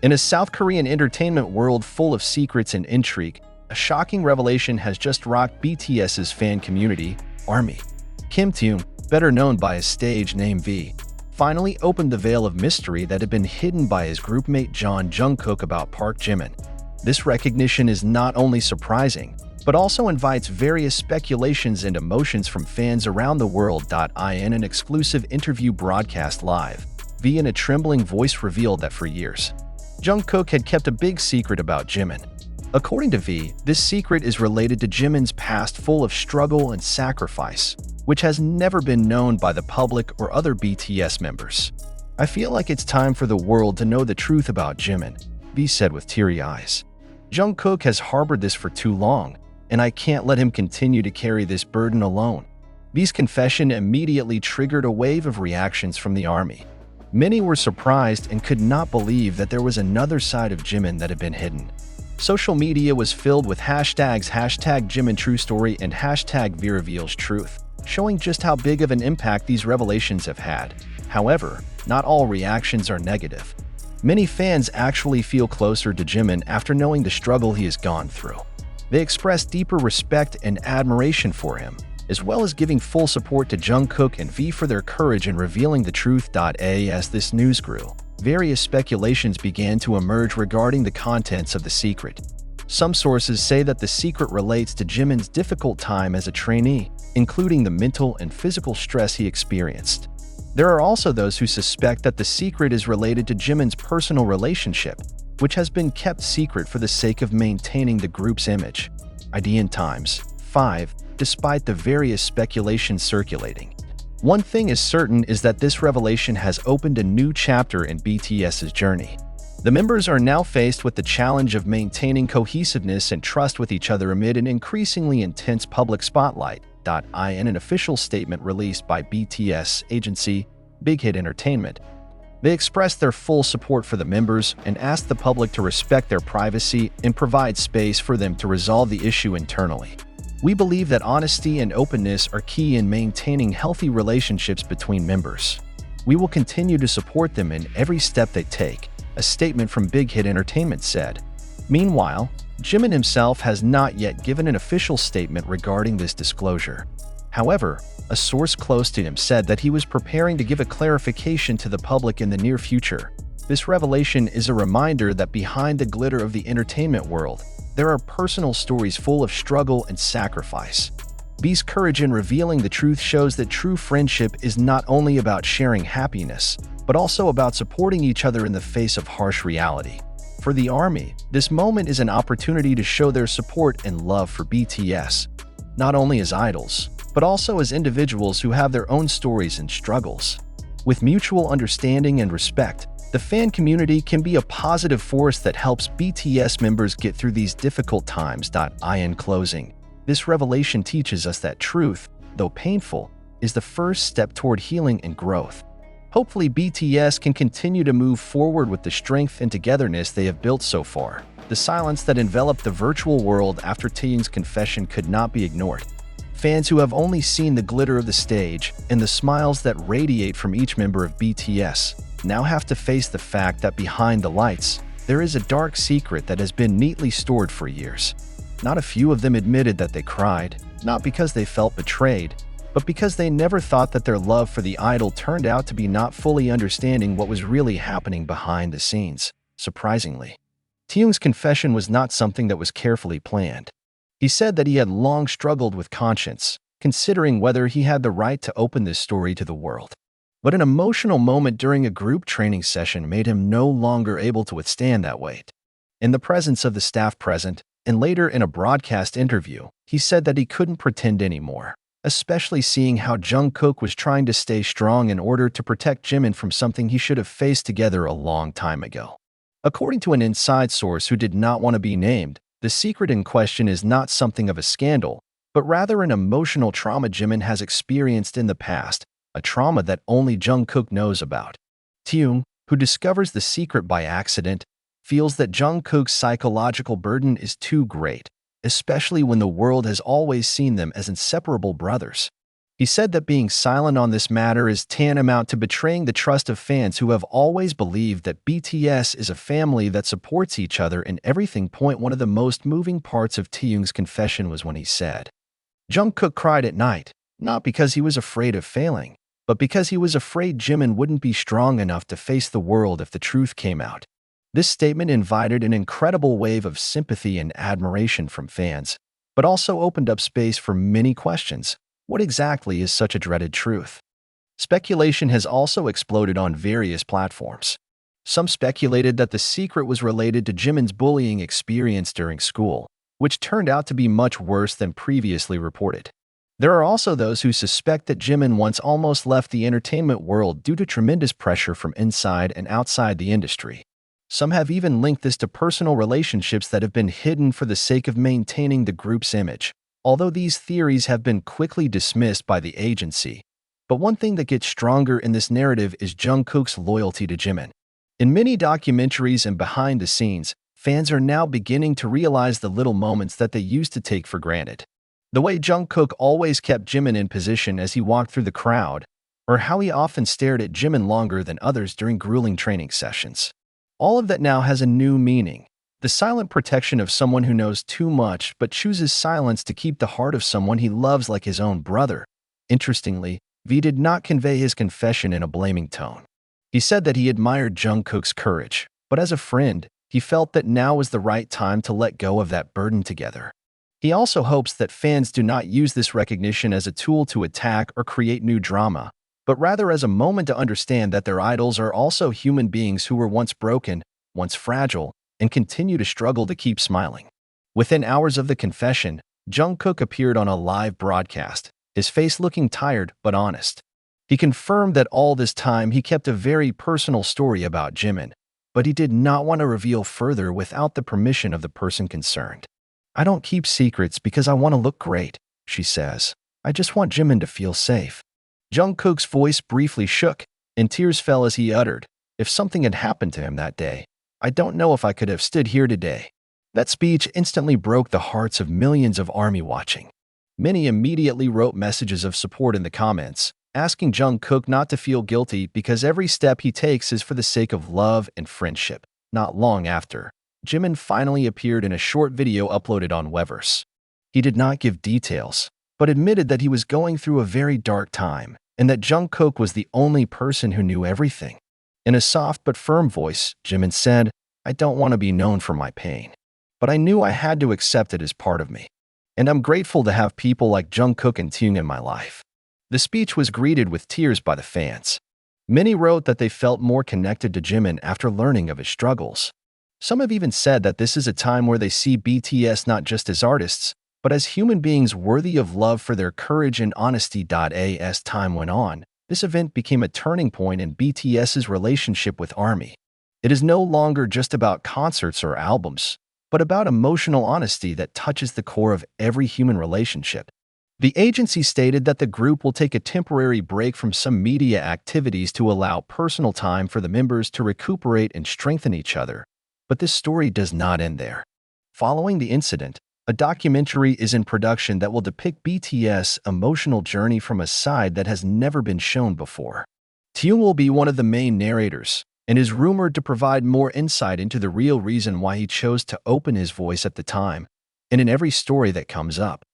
In a South Korean entertainment world full of secrets and intrigue, a shocking revelation has just rocked BTS's fan community, ARMY. Kim Taehyung, better known by his stage name V, finally opened the veil of mystery that had been hidden by his groupmate Jeon Jungkook about Park Jimin. This recognition is not only surprising, but also invites various speculations and emotions from fans around the world. In an exclusive interview broadcast live, V in a trembling voice revealed that for years, Jungkook had kept a big secret about Jimin. According to V, this secret is related to Jimin's past full of struggle and sacrifice, which has never been known by the public or other BTS members. "I feel like it's time for the world to know the truth about Jimin," V said with teary eyes. "Jungkook has harbored this for too long, and I can't let him continue to carry this burden alone." V's confession immediately triggered a wave of reactions from the ARMY. Many were surprised and could not believe that there was another side of Jimin that had been hidden. Social media was filled with hashtags #JiminTrueStory and #VRevealsTruth, showing just how big of an impact these revelations have had. However, not all reactions are negative. Many fans actually feel closer to Jimin after knowing the struggle he has gone through. They express deeper respect and admiration for him, as well as giving full support to Jungkook and V for their courage in revealing the truth. As this news grew, various speculations began to emerge regarding the contents of the secret. Some sources say that the secret relates to Jimin's difficult time as a trainee, including the mental and physical stress he experienced. There are also those who suspect that the secret is related to Jimin's personal relationship, which has been kept secret for the sake of maintaining the group's image. IDN Times 5. Despite the various speculations circulating, one thing is certain is that this revelation has opened a new chapter in BTS's journey. The members are now faced with the challenge of maintaining cohesiveness and trust with each other amid an increasingly intense public spotlight. In an official statement released by BTS agency Big Hit Entertainment, they expressed their full support for the members and asked the public to respect their privacy and provide space for them to resolve the issue internally. "We believe that honesty and openness are key in maintaining healthy relationships between members. We will continue to support them in every step they take," a statement from Big Hit Entertainment said. Meanwhile, Jimin himself has not yet given an official statement regarding this disclosure. However, a source close to him said that he was preparing to give a clarification to the public in the near future. This revelation is a reminder that behind the glitter of the entertainment world, there are personal stories full of struggle and sacrifice. V's courage in revealing the truth shows that true friendship is not only about sharing happiness, but also about supporting each other in the face of harsh reality. For the ARMY, this moment is an opportunity to show their support and love for BTS, not only as idols, but also as individuals who have their own stories and struggles. With mutual understanding and respect, the fan community can be a positive force that helps BTS members get through these difficult times. In closing, this revelation teaches us that truth, though painful, is the first step toward healing and growth. Hopefully, BTS can continue to move forward with the strength and togetherness they have built so far. The silence that enveloped the virtual world after Taehyung's confession could not be ignored. Fans who have only seen the glitter of the stage and the smiles that radiate from each member of BTS now have to face the fact that behind the lights, there is a dark secret that has been neatly stored for years. Not a few of them admitted that they cried, not because they felt betrayed, but because they never thought that their love for the idol turned out to be not fully understanding what was really happening behind the scenes. Surprisingly, Taehyung's confession was not something that was carefully planned. He said that he had long struggled with conscience, considering whether he had the right to open this story to the world. But an emotional moment during a group training session made him no longer able to withstand that weight. In the presence of the staff present, and later in a broadcast interview, he said that he couldn't pretend anymore, especially seeing how Jungkook was trying to stay strong in order to protect Jimin from something he should have faced together a long time ago. According to an inside source who did not want to be named, the secret in question is not something of a scandal, but rather an emotional trauma Jimin has experienced in the past, a trauma that only Jungkook knows about. Taehyung, who discovers the secret by accident, feels that Jungkook's psychological burden is too great, especially when the world has always seen them as inseparable brothers. He said that being silent on this matter is tantamount to betraying the trust of fans who have always believed that BTS is a family that supports each other in everything. One of the most moving parts of Taehyung's confession was when he said, Jungkook cried at night, not because he was afraid of failing, but because he was afraid Jimin wouldn't be strong enough to face the world if the truth came out. This statement invited an incredible wave of sympathy and admiration from fans, but also opened up space for many questions. What exactly is such a dreaded truth? Speculation has also exploded on various platforms. Some speculated that the secret was related to Jimin's bullying experience during school, which turned out to be much worse than previously reported. There are also those who suspect that Jimin once almost left the entertainment world due to tremendous pressure from inside and outside the industry. Some have even linked this to personal relationships that have been hidden for the sake of maintaining the group's image, although these theories have been quickly dismissed by the agency. But one thing that gets stronger in this narrative is Jungkook's loyalty to Jimin. In many documentaries and behind the scenes, fans are now beginning to realize the little moments that they used to take for granted. The way Jungkook always kept Jimin in position as he walked through the crowd, or how he often stared at Jimin longer than others during grueling training sessions. All of that now has a new meaning. The silent protection of someone who knows too much but chooses silence to keep the heart of someone he loves like his own brother. Interestingly, V did not convey his confession in a blaming tone. He said that he admired Jungkook's courage, but as a friend, he felt that now was the right time to let go of that burden together. He also hopes that fans do not use this recognition as a tool to attack or create new drama, but rather as a moment to understand that their idols are also human beings who were once broken, once fragile, and continue to struggle to keep smiling. Within hours of the confession, Jungkook appeared on a live broadcast, his face looking tired but honest. He confirmed that all this time he kept a very personal story about Jimin, but he did not want to reveal further without the permission of the person concerned. I don't keep secrets because I want to look great, she says. I just want Jimin to feel safe. Jungkook's voice briefly shook, and tears fell as he uttered, if something had happened to him that day, I don't know if I could have stood here today. That speech instantly broke the hearts of millions of ARMY watching. Many immediately wrote messages of support in the comments, asking Jungkook not to feel guilty because every step he takes is for the sake of love and friendship. Not long after, Jimin finally appeared in a short video uploaded on Weverse. He did not give details, but admitted that he was going through a very dark time and that Jungkook was the only person who knew everything. In a soft but firm voice, Jimin said, I don't want to be known for my pain, but I knew I had to accept it as part of me. And I'm grateful to have people like Jungkook and Taehyung in my life. The speech was greeted with tears by the fans. Many wrote that they felt more connected to Jimin after learning of his struggles. Some have even said that this is a time where they see BTS not just as artists, but as human beings worthy of love for their courage and honesty. As time went on, this event became a turning point in BTS's relationship with ARMY. It is no longer just about concerts or albums, but about emotional honesty that touches the core of every human relationship. The agency stated that the group will take a temporary break from some media activities to allow personal time for the members to recuperate and strengthen each other. But this story does not end there. Following the incident, a documentary is in production that will depict BTS' emotional journey from a side that has never been shown before. Taehyung will be one of the main narrators, and is rumored to provide more insight into the real reason why he chose to open his voice at the time, and in every story that comes up.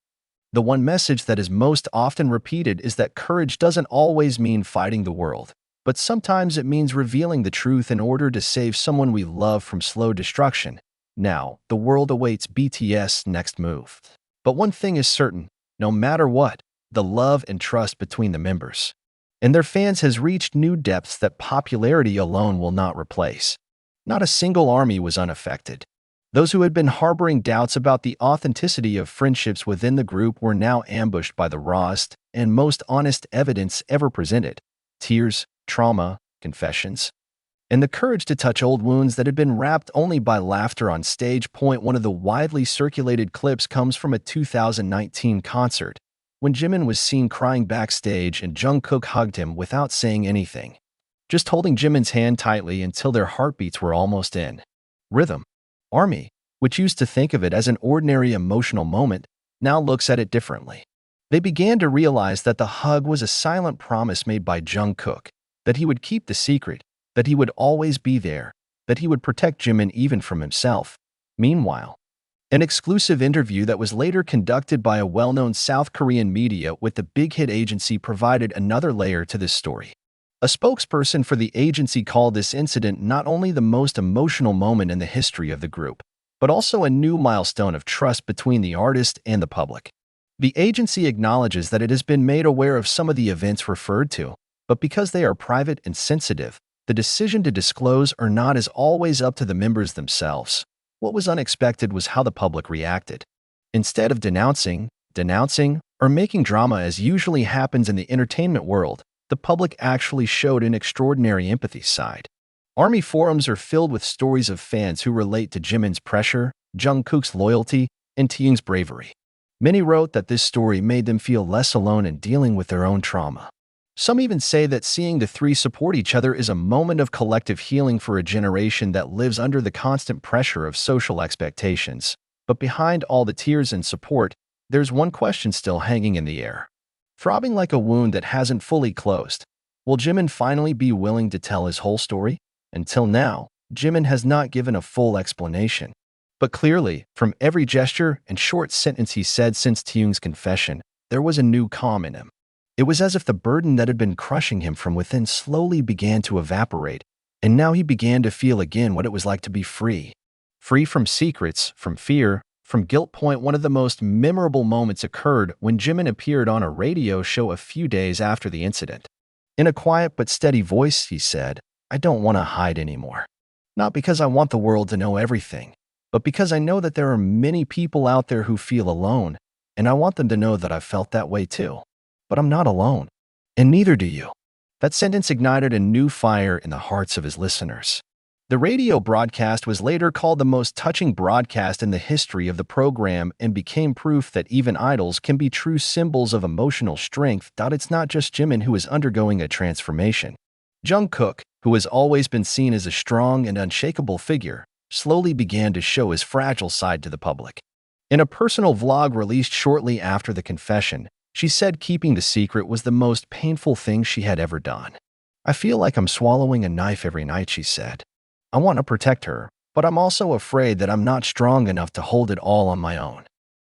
The one message that is most often repeated is that courage doesn't always mean fighting the world, but sometimes it means revealing the truth in order to save someone we love from slow destruction. Now, the world awaits BTS' next move. But one thing is certain, no matter what, the love and trust between the members and their fans has reached new depths that popularity alone will not replace. Not a single ARMY was unaffected. Those who had been harboring doubts about the authenticity of friendships within the group were now ambushed by the rawest and most honest evidence ever presented: tears, trauma, confessions, and the courage to touch old wounds that had been wrapped only by laughter on stage. One of the widely circulated clips comes from a 2019 concert, when Jimin was seen crying backstage and Jungkook hugged him without saying anything, just holding Jimin's hand tightly until their heartbeats were almost in rhythm. ARMY, which used to think of it as an ordinary emotional moment, now looks at it differently. They began to realize that the hug was a silent promise made by Jungkook, that he would keep the secret, that he would always be there, that he would protect Jimin even from himself. Meanwhile, an exclusive interview that was later conducted by a well-known South Korean media with the big hit agency provided another layer to this story. A spokesperson for the agency called this incident not only the most emotional moment in the history of the group, but also a new milestone of trust between the artist and the public. The agency acknowledges that it has been made aware of some of the events referred to, but because they are private and sensitive, the decision to disclose or not is always up to the members themselves. What was unexpected was how the public reacted. Instead of denouncing, or making drama as usually happens in the entertainment world, the public actually showed an extraordinary empathy side. ARMY forums are filled with stories of fans who relate to Jimin's pressure, Jungkook's loyalty, and Taehyung's bravery. Many wrote that this story made them feel less alone in dealing with their own trauma. Some even say that seeing the three support each other is a moment of collective healing for a generation that lives under the constant pressure of social expectations. But behind all the tears and support, there's one question still hanging in the air. Throbbing like a wound that hasn't fully closed. Will Jimin finally be willing to tell his whole story? Until now, Jimin has not given a full explanation. But clearly, from every gesture and short sentence he said since Taehyung's confession, there was a new calm in him. It was as if the burden that had been crushing him from within slowly began to evaporate, and now he began to feel again what it was like to be free. Free from secrets, from fear, from guilt. One of the most memorable moments occurred when Jimin appeared on a radio show a few days after the incident. In a quiet but steady voice, he said, "I don't want to hide anymore. Not because I want the world to know everything, but because I know that there are many people out there who feel alone, and I want them to know that I've felt that way too. But I'm not alone, and neither do you." That sentence ignited a new fire in the hearts of his listeners. The radio broadcast was later called the most touching broadcast in the history of the program and became proof that even idols can be true symbols of emotional strength. It's not just Jimin who is undergoing a transformation. Jungkook, who has always been seen as a strong and unshakable figure, slowly began to show his fragile side to the public. In a personal vlog released shortly after the confession, she said keeping the secret was the most painful thing she had ever done. "I feel like I'm swallowing a knife every night," she said. "I want to protect her, but I'm also afraid that I'm not strong enough to hold it all on my own."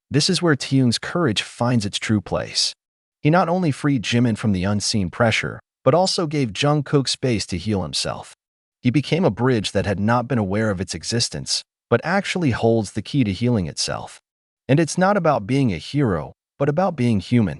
This is where Taehyung's courage finds its true place. He not only freed Jimin from the unseen pressure, but also gave Jungkook space to heal himself. He became a bridge that had not been aware of its existence, but actually holds the key to healing itself. And it's not about being a hero, but about being human.